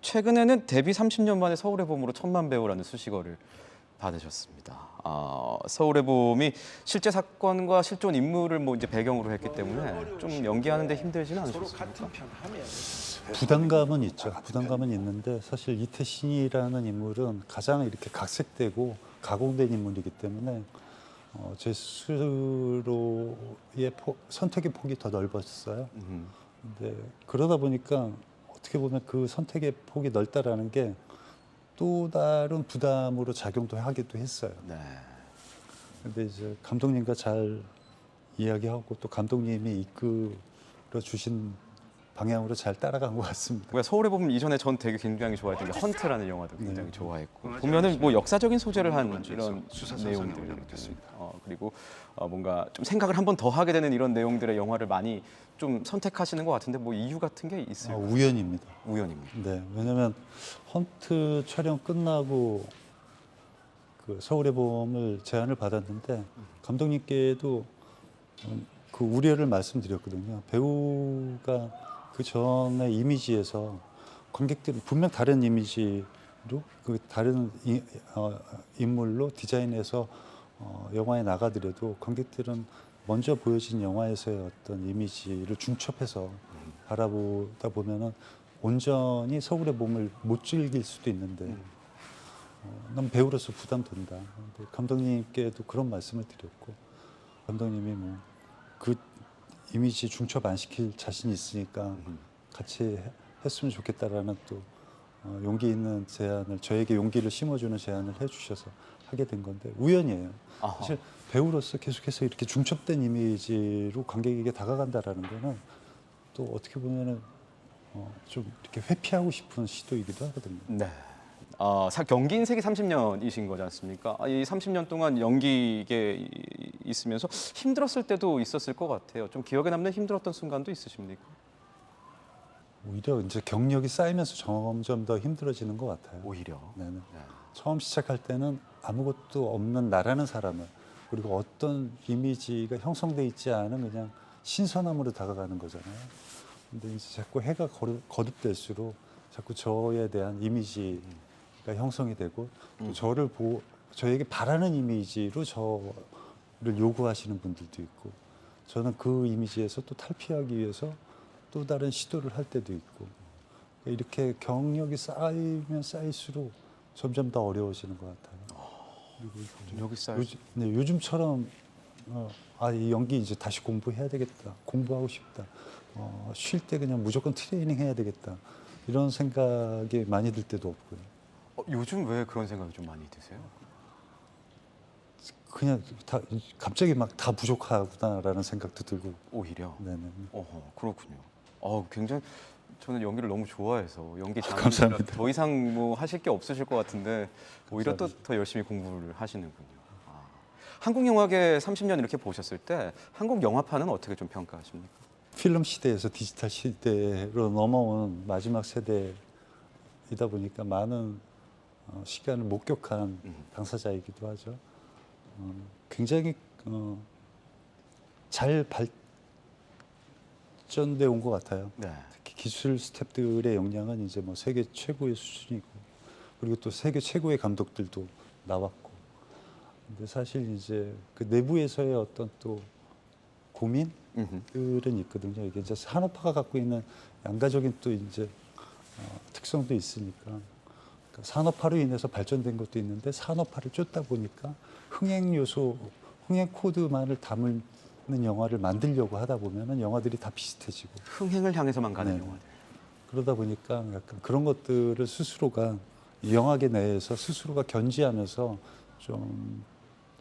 최근에는 데뷔 30년 만에 서울의 봄으로 천만 배우라는 수식어를 받으셨습니다. 서울의 봄이 실제 사건과 실존 인물을 이제 배경으로 했기 때문에 좀 연기하는데 힘들지는 않으셨습니까? 부담감은 있죠. 부담감은 있는데 사실 이태신이라는 인물은 가장 이렇게 각색되고 가공된 인물이기 때문에 제 스스로의 선택의 폭이 더 넓었어요. 근데 그러다 보니까 어떻게 보면 그 선택의 폭이 넓다라는 게 또 다른 부담으로 작용도 하기도 했어요. 네. 근데 이제 감독님과 잘 이야기하고 또 감독님이 이끌어 주신 방향으로 잘 따라간 것 같습니다. 서울의 봄 이전에 전 되게 굉장히 좋아했던 게 헌트라는 영화도 굉장히 좋아했고 보면은 역사적인 소재를 한 이런 내용들 그리고 뭔가 좀 생각을 한 번 더 하게 되는 이런 내용들의 영화를 많이 좀 선택하시는 것 같은데 이유 같은 게 있을까요? 우연입니다. 우연입니다. 네, 왜냐하면 헌트 촬영 끝나고 그 서울의 봄을 제안을 받았는데 감독님께도 그 우려를 말씀드렸거든요. 배우가 그 전에 이미지에서 관객들이 분명 다른 이미지로 그 다른 인물로 디자인해서 영화에 나가더라도 관객들은 먼저 보여진 영화에서의 어떤 이미지를 중첩해서 바라보다 보면은 온전히 서울의 봄을 못 즐길 수도 있는데 난 배우로서 부담된다. 근데 감독님께도 그런 말씀을 드렸고 감독님이 그 이미지 중첩 안 시킬 자신이 있으니까 같이 했으면 좋겠다라는 또 용기 있는 제안을 저에게 용기를 심어주는 제안을 해주셔서 하게 된 건데 우연이에요. 사실 배우로서 계속해서 이렇게 중첩된 이미지로 관객에게 다가간다라는 거는 또 어떻게 보면은 좀 이렇게 회피하고 싶은 시도이기도 하거든요. 네. 연기 인생이 30년이신 거지 않습니까? 이 30년 동안 연기에 있으면서 힘들었을 때도 있었을 것 같아요. 좀 기억에 남는 힘들었던 순간도 있으십니까? 오히려 이제 경력이 쌓이면서 점점 더 힘들어지는 것 같아요. 오히려. 네네. 네. 처음 시작할 때는 아무것도 없는 나라는 사람을 그리고 어떤 이미지가 형성돼 있지 않은 그냥 신선함으로 다가가는 거잖아요. 근데 이제 자꾸 해가 거듭될수록 자꾸 저에 대한 이미지가 형성이 되고 또 저에게 바라는 이미지로 저를 요구하시는 분들도 있고 저는 그 이미지에서 또 탈피하기 위해서 또 다른 시도를 할 때도 있고 이렇게 경력이 쌓이면 쌓일수록 점점 더 어려워지는 것 같아요. 그리고 여기 쌓여. 요즘처럼 이 연기 이제 다시 공부해야 되겠다. 공부하고 싶다. 쉴 때 그냥 무조건 트레이닝 해야 되겠다. 이런 생각이 많이 들 때도 없고요. 요즘 왜 그런 생각이 좀 많이 드세요? 그냥 갑자기 막 다 부족하구나라는 생각도 들고. 오히려. 네네. 그렇군요. 굉장히 저는 연기를 너무 좋아해서 연기 감사합니다. 더 이상 하실 게 없으실 것 같은데 오히려 또 감사합니다. 더 열심히 공부를 하시는군요. 한국 영화계 30년 이렇게 보셨을 때 한국 영화판은 어떻게 좀 평가하십니까? 필름 시대에서 디지털 시대로 넘어온 마지막 세대이다 보니까 많은 시간을 목격한 당사자이기도 하죠. 굉장히 잘 발전돼 온 것 같아요. 네. 특히 기술 스태프들의 역량은 이제 세계 최고의 수준이고 그리고 또 세계 최고의 감독들도 나왔고 근데 사실 이제 그 내부에서의 어떤 또 고민들은 있거든요. 이게 이제 산업화가 갖고 있는 양가적인 또 이제 특성도 있으니까 그러니까 산업화로 인해서 발전된 것도 있는데 산업화를 쫓다 보니까 흥행 요소, 흥행 코드만을 담는 영화를 만들려고 하다 보면은 영화들이 다 비슷해지고 흥행을 향해서만 가는 네. 영화들. 그러다 보니까 약간 그런 것들을 스스로가 영화계 내에서 스스로가 견지하면서 좀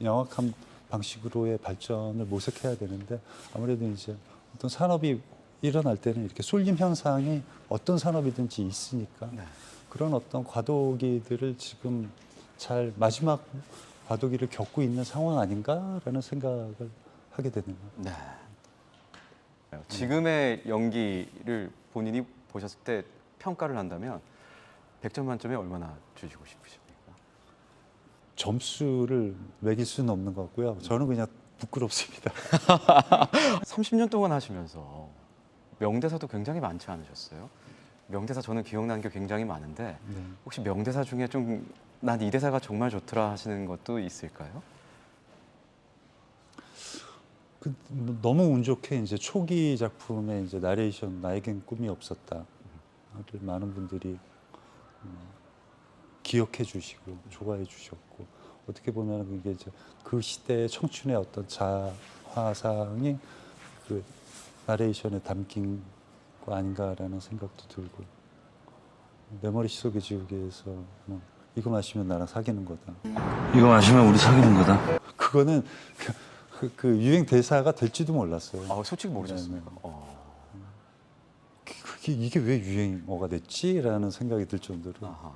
영악한 방식으로의 발전을 모색해야 되는데 아무래도 이제 어떤 산업이 일어날 때는 이렇게 쏠림 현상이 어떤 산업이든지 있으니까 네. 그런 어떤 과도기들을 지금 잘 마지막 과도기를 겪고 있는 상황 아닌가라는 생각을 하게 되네요. 네. 지금의 연기를 본인이 보셨을 때 평가를 한다면 100점 만점에 얼마나 주시고 싶으십니까? 점수를 매길 수는 없는 것 같고요. 저는 그냥 부끄럽습니다. 30년 동안 하시면서 명대사도 굉장히 많지 않으셨어요? 명대사 저는 기억나는 게 굉장히 많은데 네. 혹시 명대사 중에 좀 난 이 대사가 정말 좋더라 하시는 것도 있을까요? 너무 운 좋게 이제 초기 작품에 이제 나레이션 나에겐 꿈이 없었다. 를 많은 분들이 기억해 주시고 좋아해 주셨고 어떻게 보면 그게 이제 그 시대의 청춘의 어떤 자화상이 그 나레이션에 담긴 거 아닌가라는 생각도 들고 내 머릿속의 지우개에서 뭐 이거 마시면 나랑 사귀는 거다. 이거 마시면 우리 사귀는 거다. 그거는 그 유행 대사가 될지도 몰랐어요. 아, 솔직히 모르셨습니까? 네, 이게 왜 유행어가 됐지라는 생각이 들 정도로 아하.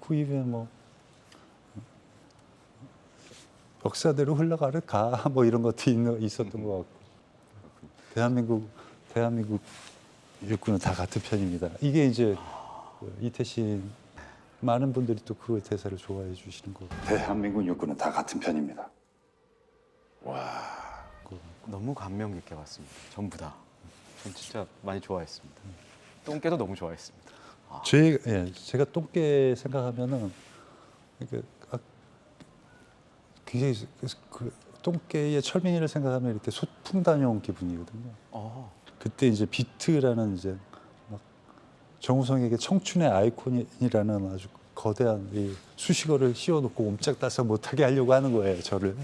그 이후에 뭐 역사대로 흘러가를가 뭐 이런 것도 있었던 것 같고 대한민국 육군은 다 같은 편입니다. 이게 이제 이태신 많은 분들이 또 그 대사를 좋아해 주시는 거고 대한민국 육군은 다 같은 편입니다. 너무 감명 깊게 봤습니다. 전부 다. 전 진짜 많이 좋아했습니다. 똥개도 너무 좋아했습니다. 제가 똥개 생각하면은 이게 굉장히 그 똥개의 철민이를 생각하면 이렇게 소풍 다녀온 기분이거든요. 그때 이제 비트라는 이제 막 정우성에게 청춘의 아이콘이라는 아주 거대한 이 수식어를 씌워놓고 옴짝달싹 못하게 하려고 하는 거예요, 저를.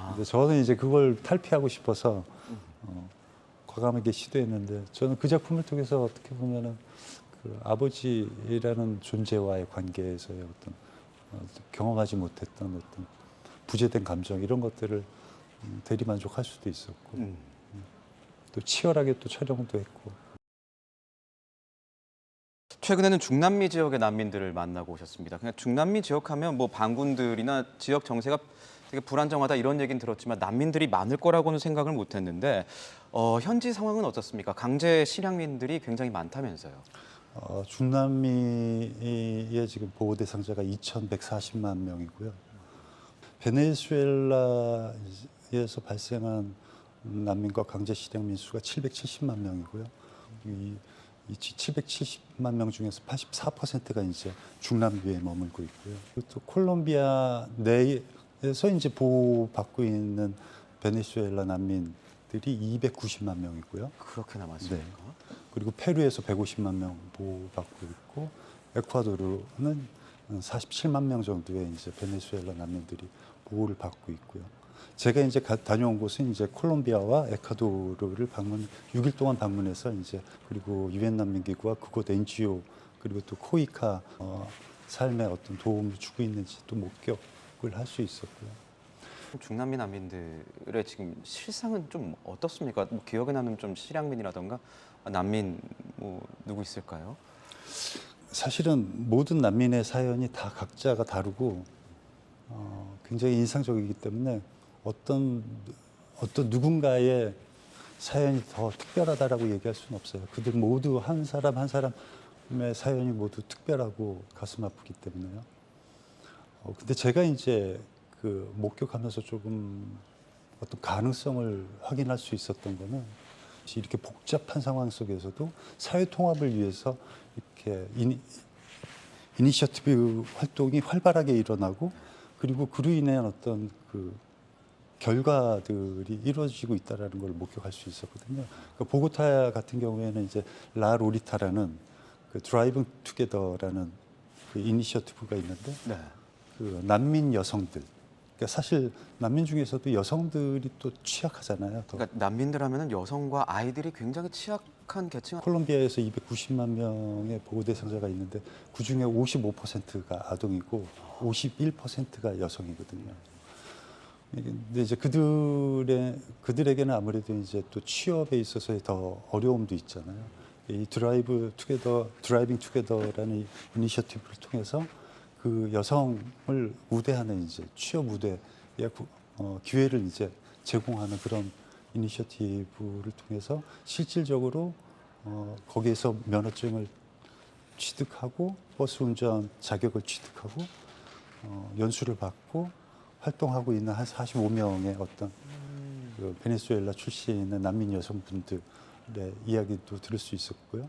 근데 저는 이제 그걸 탈피하고 싶어서 과감하게 시도했는데 저는 그 작품을 통해서 어떻게 보면은 그 아버지라는 존재와의 관계에서의 어떤 경험하지 못했던 어떤 부재된 감정 이런 것들을 대리만족할 수도 있었고 또 치열하게 또 촬영도 했고 최근에는 중남미 지역의 난민들을 만나고 오셨습니다. 그냥 중남미 지역하면 뭐 반군들이나 지역 정세가 되게 불안정하다 이런 얘기는 들었지만 난민들이 많을 거라고는 생각을 못했는데 현지 상황은 어떻습니까? 강제 실향민들이 굉장히 많다면서요. 중남미의 지금 보호 대상자가 2,140만 명이고요. 베네수엘라에서 발생한 난민과 강제 실향민 수가 770만 명이고요. 이 770만 명 중에서 84%가 이제 중남미에 머물고 있고요. 그리고 또 콜롬비아 내에서 이제 보호받고 있는 베네수엘라 난민들이 290만 명이고요. 그렇게나 많습니까? 네. 그리고 페루에서 150만 명 보호받고 있고 에콰도르는 47만 명 정도의 이제 베네수엘라 난민들이 보호를 받고 있고요. 제가 이제 다녀온 곳은 이제 콜롬비아와 에콰도르를 6일 동안 방문해서 이제 그리고 유엔 난민기구와 그곳 NGO 그리고 또 코이카 삶에 어떤 도움을 주고 있는지 또 목격을 할 수 있었고요. 중남미 난민들의 지금 실상은 좀 어떻습니까? 뭐 기억에 남는 좀 실향민이라던가 난민 뭐 누구 있을까요? 사실은 모든 난민의 사연이 다 각자가 다르고 굉장히 인상적이기 때문에 어떤 누군가의 사연이 더 특별하다라고 얘기할 수는 없어요. 그들 모두 한 사람 한 사람의 사연이 모두 특별하고 가슴 아프기 때문에요. 근데 제가 이제 그 목격하면서 조금 어떤 가능성을 확인할 수 있었던 거는 이렇게 복잡한 상황 속에서도 사회 통합을 위해서 이렇게 이니셔티브 활동이 활발하게 일어나고 그리고 그로 인한 어떤 그 결과들이 이루어지고 있다라는 걸 목격할 수 있었거든요. 그러니까 보고타 같은 경우에는 이제 라 로리타라는 그 드라이빙 투게더라는 그 이니셔티브가 있는데 네. 그 난민 여성들. 그러니까 사실 난민 중에서도 여성들이 또 취약하잖아요. 더. 그러니까 난민들 하면은 여성과 아이들이 굉장히 취약한 계층. 콜롬비아에서 290만 명의 보호 대상자가 있는데 그 중에 55%가 아동이고 51%가 여성이거든요. 근데 이제 그들에게는 아무래도 이제 또 취업에 있어서의 더 어려움도 있잖아요. 이 드라이빙 투게더라는 이니셔티브를 통해서 그 여성을 우대하는 이제 취업 우대의 기회를 이제 제공하는 그런 이니셔티브를 통해서 실질적으로 거기에서 면허증을 취득하고 버스 운전 자격을 취득하고 연수를 받고 활동하고 있는 한 45명의 어떤 그 베네수엘라 출신의 난민 여성분들의 이야기도 들을 수 있었고요.